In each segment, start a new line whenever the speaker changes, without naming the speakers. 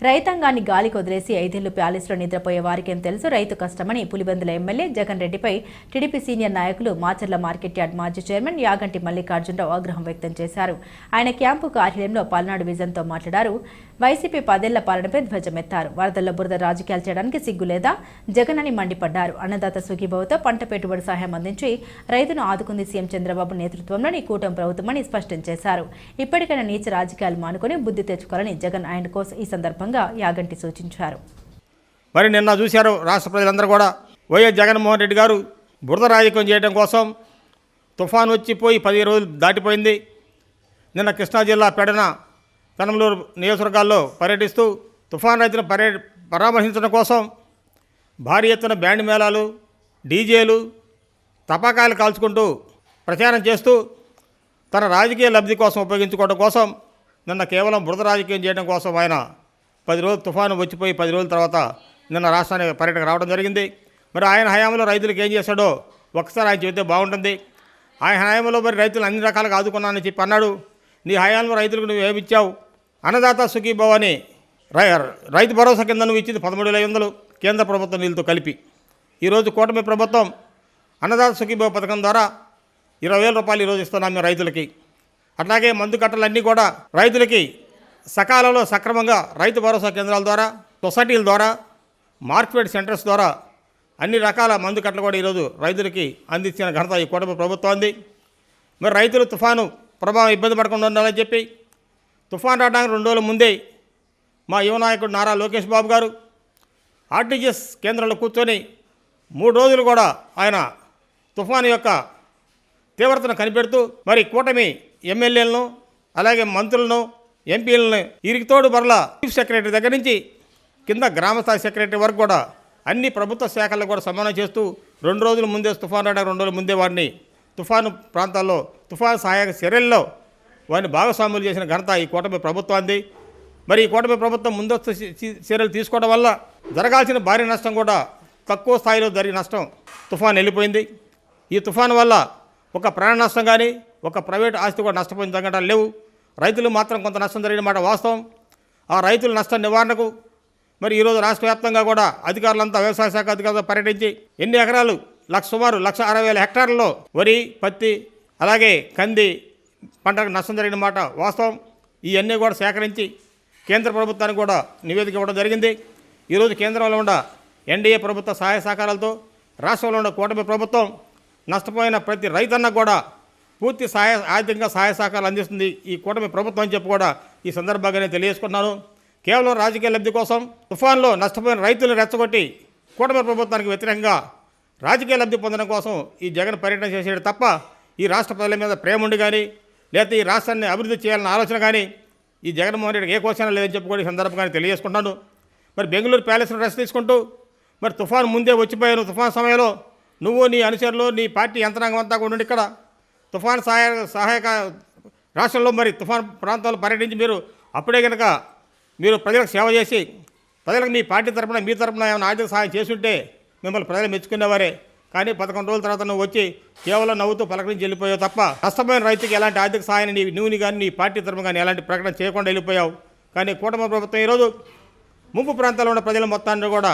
రైతాంగాన్ని గాలికి వదిలేసి 5 ఏళ్లు ప్యాలెస్లో నిద్రపోయే వారికేం తెలుసు రైతు కష్టమని పులివెందుల ఎమ్మెల్యే జగన్ రెడ్డిపై టీడీపీ సీనియర్ నాయకులు మాచర్ల మార్కెట్ యార్డ్ మాజీ చైర్మన్ యాగంటి మల్లికార్జునరావు ఆగ్రహం వ్యక్తం చేశారు. ఆయన క్యాంపు కార్యాలయంలో పల్నాడు విజన్తో మాట్లాడారు. వైసీపీ 10 ఏళ్ల పాలనపై ధ్వజమెత్తారు. వరదల్లో బురద రాజకీయాలు చేయడానికి సిగ్గులేదా జగన్ అని మండిపడ్డారు. అన్నదాత సుఖీభవతో పంట పెట్టుబడి సహాయం అందించి రైతును ఆదుకుంది సీఎం చంద్రబాబు నేతృత్వంలోని కూటమి ప్రభుత్వమని స్పష్టం చేశారు. ఇప్పటికైనా నీచ రాజకీయాలు మానుకొని బుద్ధి తెచ్చుకోవాలని జగన్ ఆయన కోసం ఈ సందర్భంగా యాగంటి సూచించారు.
మరి నిన్న చూశారు రాష్ట్ర ప్రజలందరూ కూడా వైఎస్ జగన్మోహన్ రెడ్డి గారు బురద రాజకీయం చేయడం కోసం తుఫాను వచ్చిపోయి 10 రోజులు దాటిపోయింది. నిన్న కృష్ణా జిల్లా పెడన కనమలూరు నియోజకవర్గాల్లో పర్యటిస్తూ తుఫాను రైతులను పరామర్శించడం కోసం భారీ ఎత్తున బ్యాండ్ మేళాలు, డీజేలు, తపాకాయలు కాల్చుకుంటూ ప్రచారం చేస్తూ తన రాజకీయ లబ్ధి కోసం ఉపయోగించుకోవడం కోసం నిన్న కేవలం బురద రాజకీయం చేయడం కోసం ఆయన 10 రోజులు తుఫాను వచ్చిపోయి 10 రోజుల తర్వాత నిన్న రాష్ట్రానికి పర్యటన రావడం జరిగింది. మరి ఆయన హయాంలో రైతులకు ఏం చేశాడో ఒకసారి ఆయన చెబితే బాగుంటుంది. ఆయన హయాంలో మరి రైతులు అన్ని రకాలుగా ఆదుకున్నానని చెప్పి అన్నాడు. నీ హయాంలో రైతులకు నువ్వు ఏమిచ్చావు? అన్నదాత సుఖీభవ అని రైతు భరోసా కింద నువ్వు ఇచ్చింది 13,500 కేంద్ర ప్రభుత్వం నీళ్ళతో కలిపి. ఈరోజు కూటమి ప్రభుత్వం అన్నదాత సుఖీభవ పథకం ద్వారా 20,000 రూపాయలు ఈరోజు ఇస్తున్నాం మేము రైతులకి. అట్లాగే మందు కట్టలన్నీ కూడా రైతులకి సకాలంలో సక్రమంగా రైతు భరోసా కేంద్రాల ద్వారా, సొసైటీల ద్వారా, మార్కెట్ సెంటర్స్ ద్వారా అన్ని రకాల మందు కట్టలు కూడా ఈరోజు రైతులకి అందించిన ఘనత ఈ కూటమి ప్రభుత్వాన్ని. మరి రైతులు తుఫాను ప్రభావం ఇబ్బంది పడకుండా ఉండాలని చెప్పి తుఫాను రావడానికి 2 రోజుల ముందే మా యువ నాయకుడు నారా లోకేష్ బాబు గారు ఆర్టీజీఎస్ కేంద్రంలో కూర్చొని 3 రోజులు కూడా ఆయన తుఫాను యొక్క తీవ్రతను కనిపెడుతూ మరి కూటమి ఎమ్మెల్యేలను అలాగే మంత్రులను ఎంపీలను ఇరికితోడు మరలా చీఫ్ సెక్రటరీ దగ్గర నుంచి కింద గ్రామస్థాయి సెక్రటరీ వరకు కూడా అన్ని ప్రభుత్వ శాఖలను కూడా సమన్వయం చేస్తూ 2 రోజుల ముందే తుఫాను రావడానికి 2 రోజుల ముందే వారిని తుఫాను ప్రాంతాల్లో తుఫాను సహాయక చర్యల్లో వారిని భాగస్వాములు చేసిన ఘనత ఈ కూటమి ప్రభుత్వాన్ని. మరి ఈ కూటమి ప్రభుత్వం ముందస్తు చర్యలు తీసుకోవడం వల్ల జరగాల్సిన భారీ నష్టం కూడా తక్కువ స్థాయిలో జరిగిన నష్టం తుఫాను వెళ్ళిపోయింది. ఈ తుఫాను వల్ల ఒక ప్రాణ నష్టం కానీ ఒక ప్రైవేట్ ఆస్తి కూడా నష్టపోయిన సంఘటనలు లేవు. రైతులు మాత్రం కొంత నష్టం జరిగిన మాట వాస్తవం. ఆ రైతుల నష్టం నివారణకు మరి ఈరోజు రాష్ట్ర వ్యాప్తంగా కూడా అధికారులంతా వ్యవసాయ శాఖ అధికారులతో పర్యటించి ఎన్ని ఎకరాలు సుమారు 1,60,000 హెక్టార్లలో వరి, పత్తి అలాగే కంది పంటకు నష్టం జరిగిన మాట వాస్తవం. ఇవన్నీ కూడా సేకరించి కేంద్ర ప్రభుత్వానికి కూడా నివేదిక ఇవ్వడం జరిగింది. ఈరోజు కేంద్రంలో ఉన్న ఎన్డీఏ ప్రభుత్వ సహాయ సహకారాలతో రాష్ట్రంలో ఉన్న కూటమి ప్రభుత్వం నష్టపోయిన ప్రతి రైతన్నకు కూడా పూర్తి ఆర్థికంగా సహాయ సహకారాలు అందిస్తుంది ఈ కూటమి ప్రభుత్వం అని చెప్పి కూడా ఈ సందర్భంగానే తెలియజేసుకున్నాను. కేవలం రాజకీయ లబ్ధి కోసం తుఫాన్లో నష్టపోయిన రైతులను రెచ్చగొట్టి కూటమి ప్రభుత్వానికి వ్యతిరేకంగా రాజకీయ లబ్ధి పొందడం కోసం ఈ జగన్ పర్యటన చేసేది తప్ప ఈ రాష్ట్ర ప్రజల మీద ప్రేమ ఉండి కానీ లేకపోతే ఈ రాష్ట్రాన్ని అభివృద్ధి చేయాలన్న ఆలోచన కానీ ఈ జగన్మోహన్ రెడ్డికి ఏ క్వశ్చన్ లేదని చెప్పి కూడా ఈ సందర్భంగానే తెలియజేసుకుంటాను. మరి బెంగళూరు ప్యాలెస్లో రెస్ట్ తీసుకుంటూ మరి తుఫాను ముందే వచ్చిపోయాను. తుఫాను సమయంలో నువ్వు నీ అనుచరులు నీ పార్టీ యంత్రాంగం అంతా కూడా ఉండి ఇక్కడ తుఫాను సహాయక రాష్ట్రంలో మరి తుఫాను ప్రాంతాల్లో పర్యటించి మీరు అప్పుడే కనుక మీరు ప్రజలకు సేవ చేసి ప్రజలకు మీ పార్టీ తరఫున మీ తరఫున ఏమైనా ఆర్థిక సహాయం చేసుంటే మిమ్మల్ని ప్రజలు మెచ్చుకునేవారే. కానీ 11 రోజుల తర్వాత నువ్వు వచ్చి కేవలం నవ్వుతూ పలకరించి వెళ్ళిపోయావు తప్ప నష్టపోయిన రైతుకి ఎలాంటి ఆర్థిక సహాయాన్ని నువ్వు కానీ నీ పార్టీ తరఫున కానీ ఎలాంటి ప్రకటన చేయకుండా వెళ్ళిపోయావు. కానీ కూటమి ప్రభుత్వం ఈరోజు ముంపు ప్రాంతాల్లో ఉన్న ప్రజల మొత్తాన్ని కూడా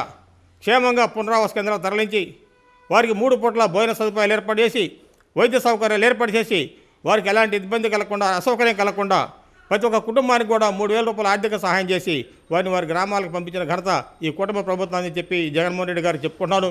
క్షేమంగా పునరావాస కేంద్రాలు తరలించి వారికి 3 పూట్ల భోజన సదుపాయాలు ఏర్పాటు చేసి వైద్య సౌకర్యాలు ఏర్పాటు చేసి వారికి ఎలాంటి ఇబ్బంది కలగకుండా అసౌకర్యం కలగకుండా ప్రతి ఒక్క కుటుంబానికి కూడా 3,000 రూపాయల ఆర్థిక సహాయం చేసి వారిని వారి గ్రామాలకు పంపించిన ఘనత ఈ కూటమి ప్రభుత్వాన్ని చెప్పి జగన్మోహన్ రెడ్డి గారు చెప్పుకున్నాను.